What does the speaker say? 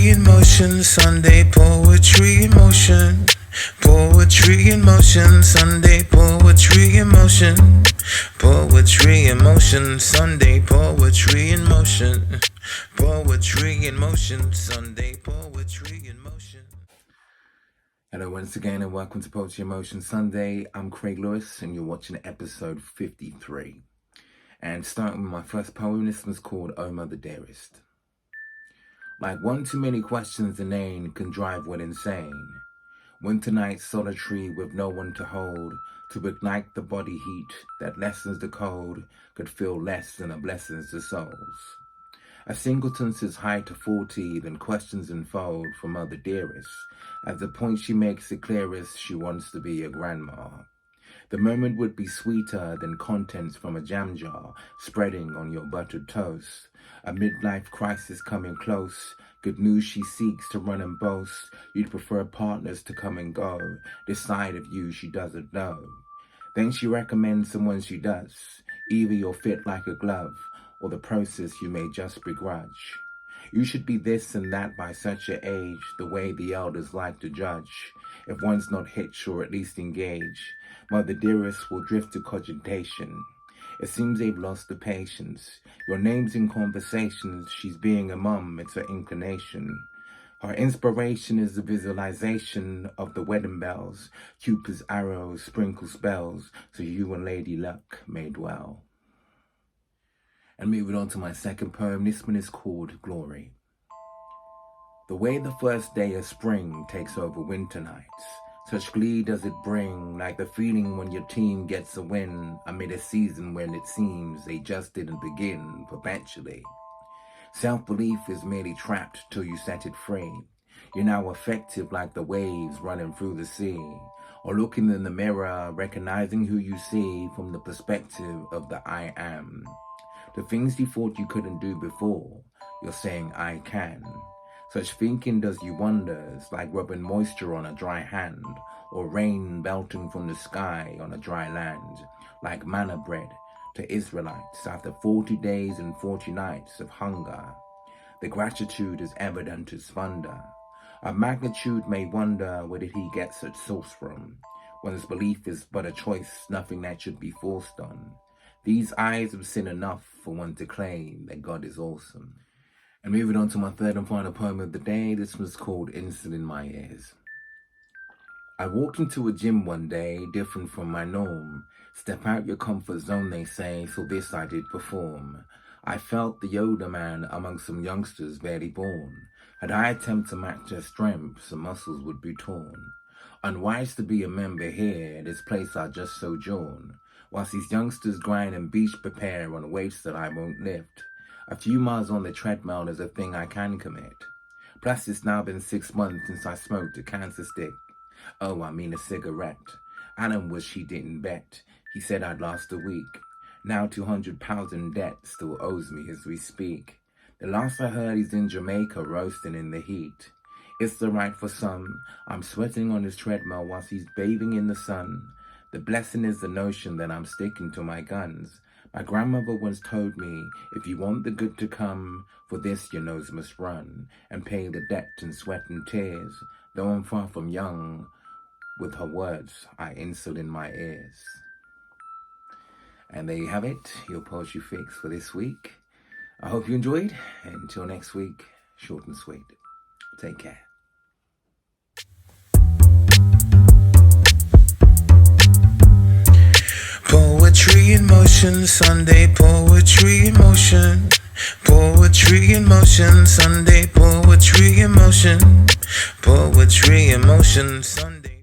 Poetry in motion, Sunday poetry in motion. Poetry in motion, Sunday poetry in motion. Poetry in motion, Sunday poetry in motion. Poetry in motion, Sunday poetry in motion. Hello once again and welcome to Poetry in Motion Sunday. I'm Craig Lewis and you're watching episode 53. And starting with my first poem, this one's called Oh Mother Dearest. Like one too many questions inane can drive one insane. Winter nights solitary with no one to hold, to ignite the body heat that lessens the cold, could feel less than a blessing to souls. A singleton says hi to 40, then questions unfold from Mother Dearest. As the point she makes it clearest, she wants to be a grandma. The moment would be sweeter than contents from a jam jar spreading on your buttered toast. A midlife crisis coming close, good news she seeks to run and boast. You'd prefer partners to come and go, this side of you she doesn't know. Then she recommends someone she does, either you'll fit like a glove, or the process you may just begrudge. You should be this and that by such an age, the way the elders like to judge. If one's not hitched or at least engaged, Mother Dearest will drift to cogitation. It seems they've lost the patience. Your name's in conversations, she's being a mum, it's her inclination. Her inspiration is the visualization of the wedding bells. Cupid's arrows sprinkle spells, so you and Lady Luck may dwell. And moving on to my second poem, this one is called Glory. The way the first day of spring takes over winter nights, such glee does it bring, like the feeling when your team gets a win amid a season when it seems they just didn't begin perpetually. Self-belief is merely trapped till you set it free. You're now effective like the waves running through the sea, or looking in the mirror, recognizing who you see from the perspective of the I am. The things you thought you couldn't do before, you're saying I can. Such thinking does you wonders, like rubbing moisture on a dry hand, or rain belting from the sky on a dry land, like manna bread to Israelites after 40 days and 40 nights of hunger. The gratitude is evident as thunder. A magnitude may wonder where did he get such source from. One's belief is but a choice, nothing that should be forced on. These eyes have seen enough for one to claim that God is awesome. And moving on to my third and final poem of the day, this was called Instant in My Ears. I walked into a gym one day, different from my norm. Step out your comfort zone, they say, so this I did perform. I felt the Yoda man among some youngsters barely born. Had I attempted to match their strength, some muscles would be torn. Unwise to be a member here, this place I just sojourn. Whilst these youngsters grind and beach prepare on weights that I won't lift. A few miles on the treadmill is a thing I can commit. Plus it's now been 6 months since I smoked a cancer stick. Oh, I mean a cigarette. Alan wish he didn't bet. He said I'd last a week. Now 200 pounds in debt still owes me as we speak. The last I heard he's in Jamaica roasting in the heat. It's the right for some. I'm sweating on his treadmill whilst he's bathing in the sun. The blessing is the notion that I'm sticking to my guns. My grandmother once told me, if you want the good to come, for this your nose must run, and pay the debt in sweat and tears. Though I'm far from young, with her words I insult in my ears. And there you have it, your poetry fix for this week. I hope you enjoyed, and until next week, short and sweet. Take care. Poetry in motion, Sunday poetry in motion. Poetry in motion, Sunday poetry in motion. Poetry in motion, Sunday.